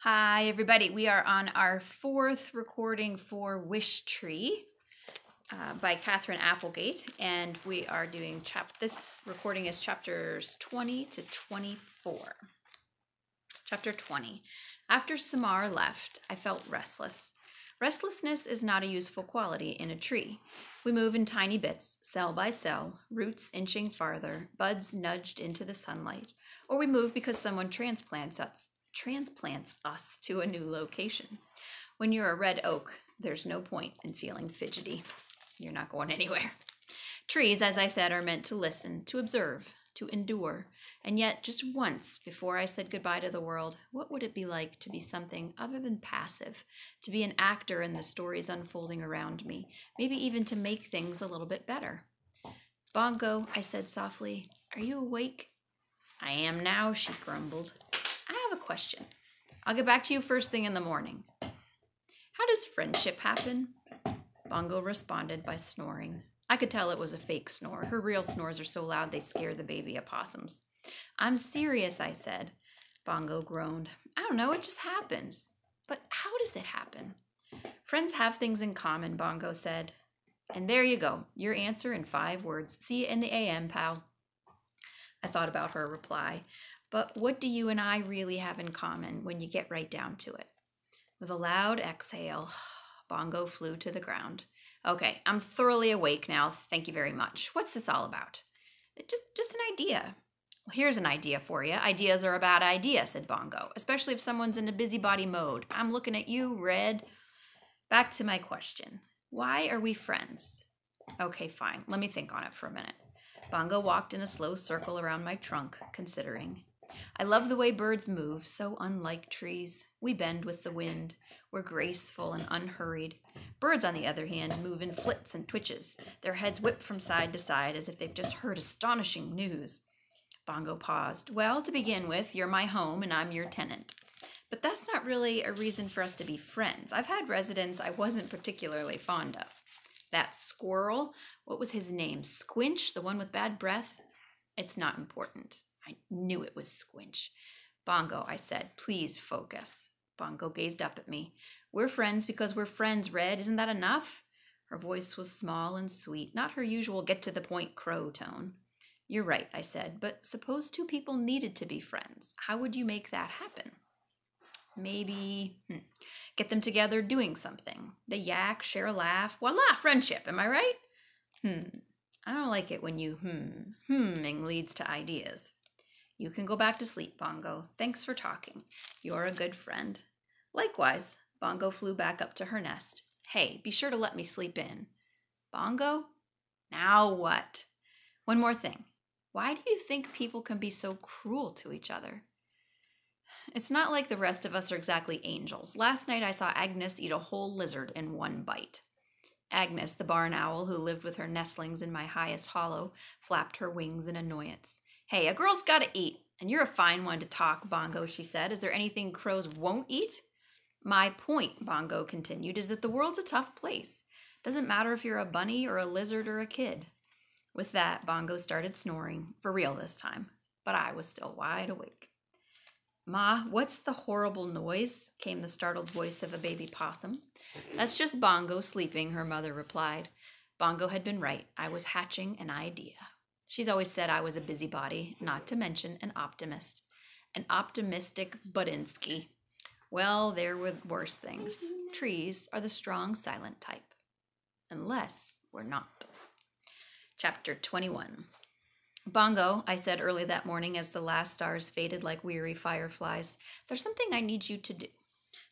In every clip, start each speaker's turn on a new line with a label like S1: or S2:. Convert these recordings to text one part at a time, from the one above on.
S1: Hi, everybody. We are on our fourth recording for Wishtree by Katherine Applegate, and we are doing this recording is chapters 20 to 24. Chapter 20. After Samar left, I felt restless. Restlessness is not a useful quality in a tree. We move in tiny bits, cell by cell, roots inching farther, buds nudged into the sunlight, or we move because someone transplants us to a new location. When you're a red oak, there's no point in feeling fidgety. You're not going anywhere. Trees, as I said, are meant to listen, to observe, to endure. And yet, just once before I said goodbye to the world, what would it be like to be something other than passive, to be an actor in the stories unfolding around me, maybe even to make things a little bit better? Bongo, I said softly, are you awake? I am now, she grumbled. I have a question. I'll get back to you first thing in the morning. How does friendship happen? Bongo responded by snoring. I could tell it was a fake snore. Her real snores are so loud they scare the baby opossums. I'm serious, I said. Bongo groaned. I don't know, it just happens. But how does it happen? Friends have things in common, Bongo said. And there you go, your answer in 5 words. See you in the AM, pal. I thought about her reply. But what do you and I really have in common when you get right down to it? With a loud exhale, Bongo flew to the ground. Okay, I'm thoroughly awake now. Thank you very much. What's this all about? Just an idea. Well, here's an idea for you. Ideas are a bad idea, said Bongo, especially if someone's in a busybody mode. I'm looking at you, Red. Back to my question. Why are we friends? Okay, fine. Let me think on it for a minute. Bongo walked in a slow circle around my trunk, considering. I love the way birds move, so unlike trees. We bend with the wind. We're graceful and unhurried. Birds, on the other hand, move in flits and twitches. Their heads whip from side to side as if they've just heard astonishing news. Bongo paused. Well, to begin with, you're my home and I'm your tenant. But that's not really a reason for us to be friends. I've had residents I wasn't particularly fond of. That squirrel, what was his name? Squinch, the one with bad breath? It's not important. I knew it was Squinch. Bongo, I said, please focus. Bongo gazed up at me. We're friends because we're friends, Red. Isn't that enough? Her voice was small and sweet, not her usual get-to-the-point crow tone. You're right, I said, but suppose 2 people needed to be friends. How would you make that happen? Maybe get them together doing something. They yak, share a laugh. Voila, friendship, am I right? I don't like it when you hmming leads to ideas. You can go back to sleep, Bongo. Thanks for talking. You're a good friend. Likewise, Bongo flew back up to her nest. Hey, be sure to let me sleep in. Bongo? Now what? One more thing. Why do you think people can be so cruel to each other? It's not like the rest of us are exactly angels. Last night I saw Agnes eat a whole lizard in one bite. Agnes, the barn owl who lived with her nestlings in my highest hollow, flapped her wings in annoyance. Hey, a girl's got to eat, and you're a fine one to talk, Bongo, she said. Is there anything crows won't eat? My point, Bongo continued, is that the world's a tough place. Doesn't matter if you're a bunny or a lizard or a kid. With that, Bongo started snoring, for real this time, but I was still wide awake. Ma, what's the horrible noise? Came the startled voice of a baby possum. That's just Bongo sleeping, her mother replied. Bongo had been right. I was hatching an idea. She's always said I was a busybody, not to mention an optimist. An optimistic Budinsky. Well, there were worse things. Trees are the strong, silent type. Unless we're not. Chapter 21. Bongo, I said early that morning as the last stars faded like weary fireflies, there's something I need you to do.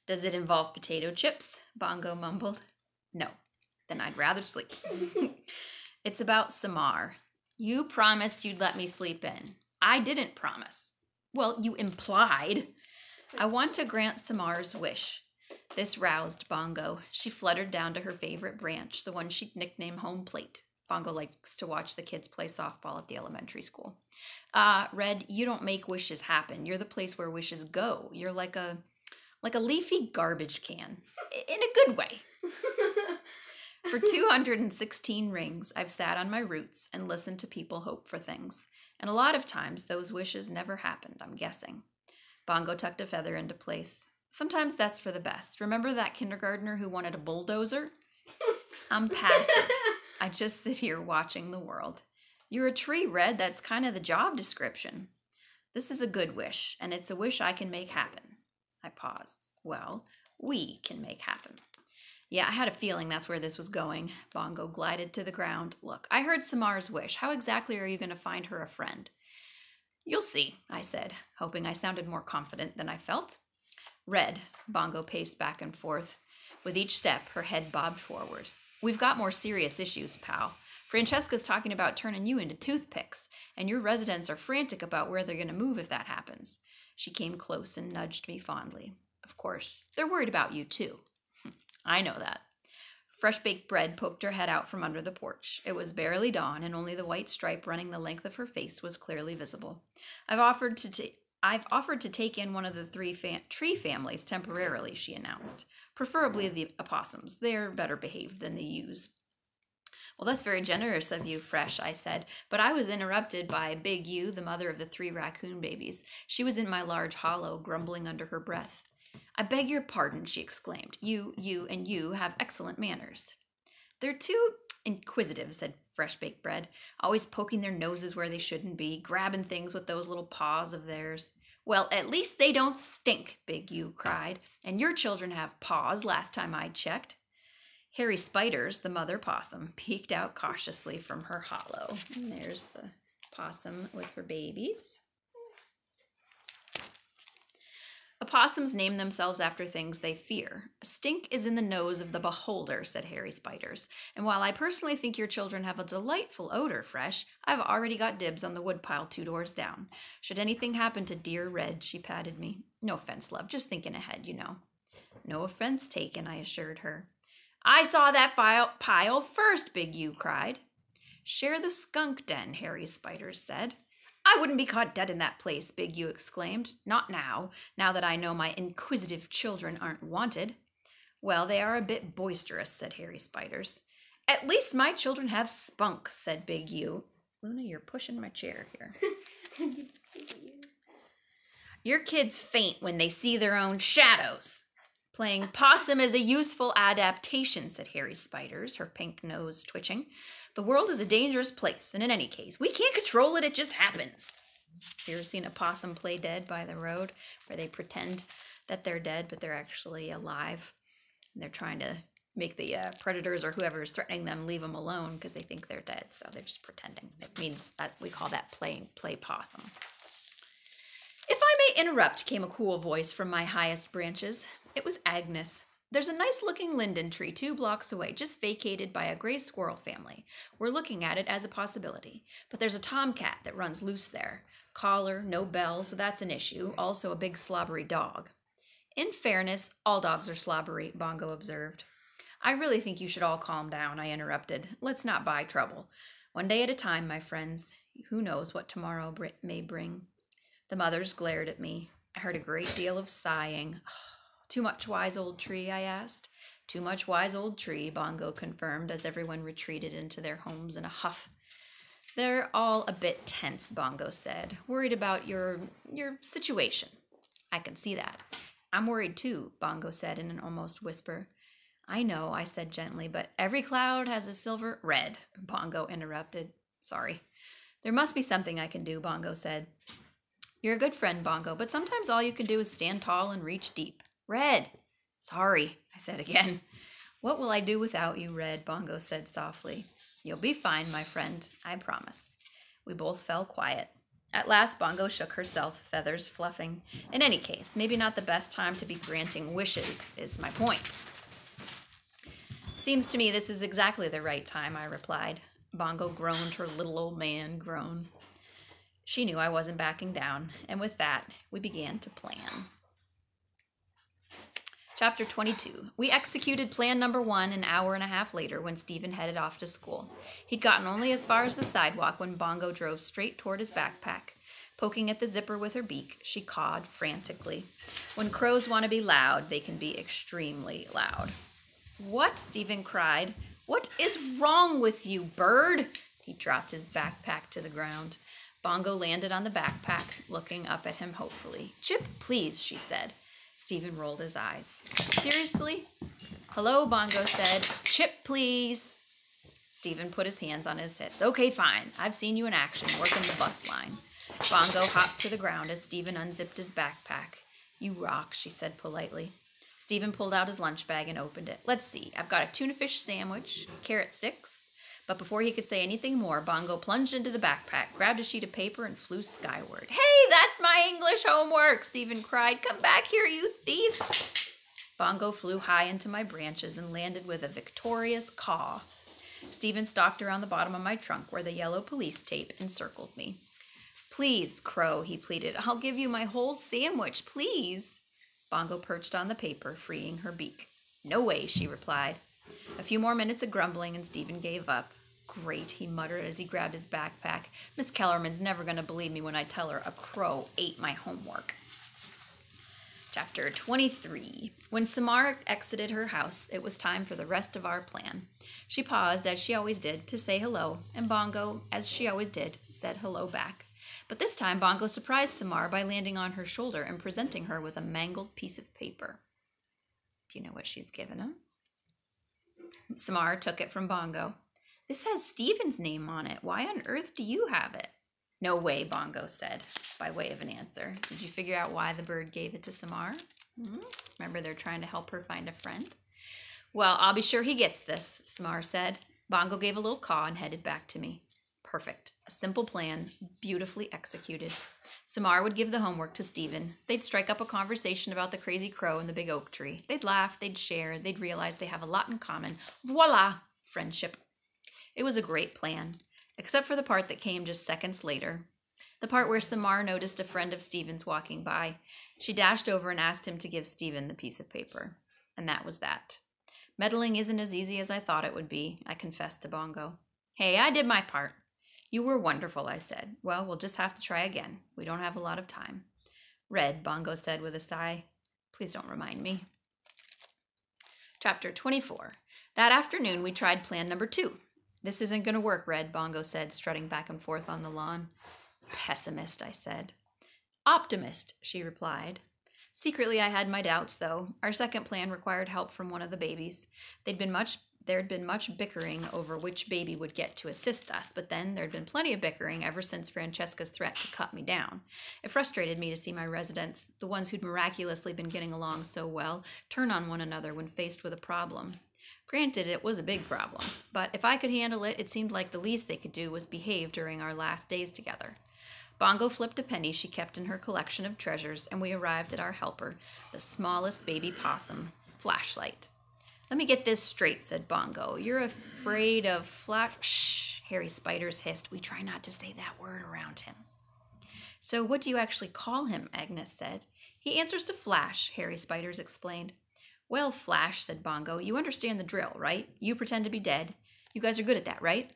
S1: Does it involve potato chips? Bongo mumbled. No. Then I'd rather sleep. It's about Samar. You promised you'd let me sleep in. I didn't promise. Well, you implied. I want to grant Samar's wish. This roused Bongo. She fluttered down to her favorite branch, the one she'd nicknamed Home Plate. Bongo likes to watch the kids play softball at the elementary school. Red, you don't make wishes happen. You're the place where wishes go. You're like a leafy garbage can. In a good way. For 216 rings, I've sat on my roots and listened to people hope for things. And a lot of times, those wishes never happened, I'm guessing. Bongo tucked a feather into place. Sometimes that's for the best. Remember that kindergartner who wanted a bulldozer? I'm passive. I just sit here watching the world. You're a tree, Red. That's kind of the job description. This is a good wish, and it's a wish I can make happen. I paused. Well, we can make happen. Yeah, I had a feeling that's where this was going. Bongo glided to the ground. Look, I heard Samar's wish. How exactly are you going to find her a friend? You'll see, I said, hoping I sounded more confident than I felt. Red, Bongo paced back and forth. With each step, her head bobbed forward. We've got more serious issues, pal. Francesca's talking about turning you into toothpicks, and your residents are frantic about where they're going to move if that happens. She came close and nudged me fondly. Of course, they're worried about you, too. I know that. Fresh-baked bread poked her head out from under the porch. It was barely dawn, and only the white stripe running the length of her face was clearly visible. I've offered to take in one of the three tree families temporarily, she announced. Preferably the opossums. They're better behaved than the ewes. Well, that's very generous of you, Fresh, I said, but I was interrupted by Big Ewe, the mother of the 3 raccoon babies. She was in my large hollow, grumbling under her breath. I beg your pardon, she exclaimed. You, and you have excellent manners. They're too inquisitive, said Fresh-baked bread, always poking their noses where they shouldn't be, grabbing things with those little paws of theirs. Well, at least they don't stink, Big Ewe cried, and your children have paws last time I checked. Harry Spiders, the mother possum, peeked out cautiously from her hollow. And there's the possum with her babies. Opossums name themselves after things they fear. A stink is in the nose of the beholder, said Harry Spiders. And while I personally think your children have a delightful odor, Fresh, I've already got dibs on the woodpile 2 doors down. Should anything happen to dear Red, she patted me. No offense, love, just thinking ahead, you know. No offense taken, I assured her. I saw that pile first, Big Ewe cried. Share the skunk den, Harry Spiders said. I wouldn't be caught dead in that place, Big Ewe exclaimed. Not now that I know my inquisitive children aren't wanted. Well, they are a bit boisterous, said Harry Spiders. At least my children have spunk, said Big Ewe. Luna, you're pushing my chair here. Your kids faint when they see their own shadows. Playing possum is a useful adaptation, said Harry Spiders, her pink nose twitching. The world is a dangerous place, and in any case, we can't control it, it just happens. You ever seen a possum play dead by the road, where they pretend that they're dead, but they're actually alive? And they're trying to make the predators or whoever is threatening them leave them alone because they think they're dead, so they're just pretending. It means that we call that play possum. If I may interrupt, came a cool voice from my highest branches. It was Agnes. There's a nice-looking linden tree 2 blocks away, just vacated by a gray squirrel family. We're looking at it as a possibility. But there's a tomcat that runs loose there. Collar, no bell, so that's an issue. Also a big slobbery dog. In fairness, all dogs are slobbery, Bongo observed. I really think you should all calm down, I interrupted. Let's not buy trouble. One day at a time, my friends. Who knows what tomorrow may bring? The mothers glared at me. I heard a great deal of sighing. Too much wise old tree, I asked. Too much wise old tree, Bongo confirmed as everyone retreated into their homes in a huff. They're all a bit tense, Bongo said. Worried about your situation. I can see that. I'm worried too, Bongo said in an almost whisper. I know, I said gently, but every cloud has a silver... Red, Bongo interrupted. Sorry. There must be something I can do, Bongo said. You're a good friend, Bongo, but sometimes all you can do is stand tall and reach deep. Red! Sorry, I said again. What will I do without you, Red? Bongo said softly. You'll be fine, my friend, I promise. We both fell quiet. At last, Bongo shook herself, feathers fluffing. In any case, maybe not the best time to be granting wishes, is my point. Seems to me this is exactly the right time, I replied. Bongo groaned her little old man groan. She knew I wasn't backing down, and with that, we began to plan. Chapter 22. We executed plan number 1 an hour and a half later when Stephen headed off to school. He'd gotten only as far as the sidewalk when Bongo drove straight toward his backpack. Poking at the zipper with her beak, she cawed frantically. When crows want to be loud, they can be extremely loud. What? Stephen cried. What is wrong with you, bird? He dropped his backpack to the ground. Bongo landed on the backpack, looking up at him hopefully. Chip, please, she said. Stephen rolled his eyes. Seriously? Hello, Bongo said. Chip, please. Stephen put his hands on his hips. Okay, fine. I've seen you in action, working the bus line. Bongo hopped to the ground as Stephen unzipped his backpack. You rock, she said politely. Stephen pulled out his lunch bag and opened it. Let's see. I've got a tuna fish sandwich, carrot sticks. But before he could say anything more, Bongo plunged into the backpack, grabbed a sheet of paper, and flew skyward. Hey, that's my English homework, Stephen cried. Come back here, you thief. Bongo flew high into my branches and landed with a victorious caw. Stephen stalked around the bottom of my trunk where the yellow police tape encircled me. Please, Crow, he pleaded. I'll give you my whole sandwich, please. Bongo perched on the paper, freeing her beak. No way, she replied. A few more minutes of grumbling and Stephen gave up. Great, he muttered as he grabbed his backpack. Miss Kellerman's never going to believe me when I tell her a crow ate my homework. Chapter 23. When Samara exited her house, it was time for the rest of our plan. She paused, as she always did, to say hello, and Bongo, as she always did, said hello back. But this time, Bongo surprised Samara by landing on her shoulder and presenting her with a mangled piece of paper. Do you know what she's given him? Samara took it from Bongo. This has Stephen's name on it. Why on earth do you have it? No way, Bongo said, by way of an answer. Did you figure out why the bird gave it to Samara? Remember, they're trying to help her find a friend? Well, I'll be sure he gets this, Samara said. Bongo gave a little caw and headed back to me. Perfect. A simple plan, beautifully executed. Samara would give the homework to Stephen. They'd strike up a conversation about the crazy crow and the big oak tree. They'd laugh, they'd share, they'd realize they have a lot in common. Voila! Friendship. It was a great plan, except for the part that came just seconds later. The part where Samara noticed a friend of Stephen's walking by. She dashed over and asked him to give Stephen the piece of paper. And that was that. Meddling isn't as easy as I thought it would be, I confessed to Bongo. Hey, I did my part. You were wonderful, I said. Well, we'll just have to try again. We don't have a lot of time. Red, Bongo said with a sigh. Please don't remind me. Chapter 24. That afternoon, we tried plan number 2. This isn't going to work, Red, Bongo said, strutting back and forth on the lawn. Pessimist, I said. Optimist, she replied. Secretly, I had my doubts, though. Our second plan required help from one of the babies. There'd been much bickering over which baby would get to assist us, but then there'd been plenty of bickering ever since Francesca's threat to cut me down. It frustrated me to see my residents, the ones who'd miraculously been getting along so well, turn on one another when faced with a problem. Granted, it was a big problem, but if I could handle it, it seemed like the least they could do was behave during our last days together. Bongo flipped a penny she kept in her collection of treasures, and we arrived at our helper, the smallest baby possum, Flashlight. Let me get this straight, said Bongo. You're afraid of Shh, Harry Spiders hissed. We try not to say that word around him. So what do you actually call him, Agnes said. He answers to Flash, Harry Spiders explained. Well, Flash, said Bongo, you understand the drill, right? You pretend to be dead. You guys are good at that, right?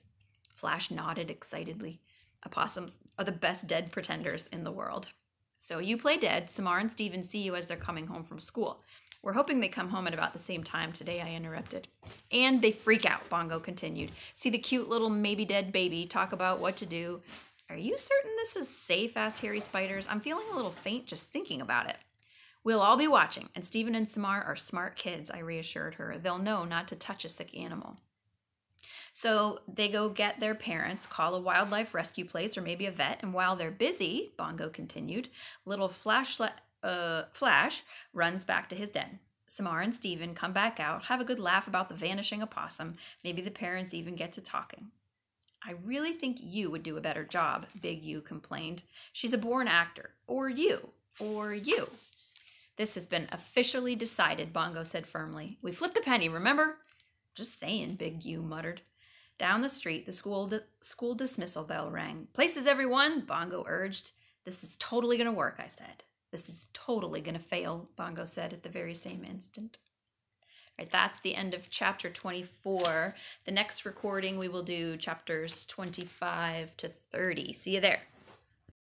S1: Flash nodded excitedly. Opossums are the best dead pretenders in the world. So you play dead. Samara and Stephen see you as they're coming home from school. We're hoping they come home at about the same time today, I interrupted. And they freak out, Bongo continued. See the cute little maybe dead baby, talk about what to do. Are you certain this is safe, asked Harry Spiders. I'm feeling a little faint just thinking about it. We'll all be watching, and Stephen and Samara are smart kids, I reassured her. They'll know not to touch a sick animal. So they go get their parents, call a wildlife rescue place or maybe a vet, and while they're busy, Bongo continued, little Flash runs back to his den. Samara and Stephen come back out, have a good laugh about the vanishing opossum. Maybe the parents even get to talking. I really think you would do a better job, Big U complained. She's a born actor. Or you. Or you. This has been officially decided, Bongo said firmly. We flipped the penny, remember? Just saying, Big U muttered. Down the street, the school dismissal bell rang. Places, everyone, Bongo urged. This is totally going to work, I said. This is totally going to fail, Bongo said at the very same instant. All right, that's the end of chapter 24. The next recording, we will do chapters 25 to 30. See you there.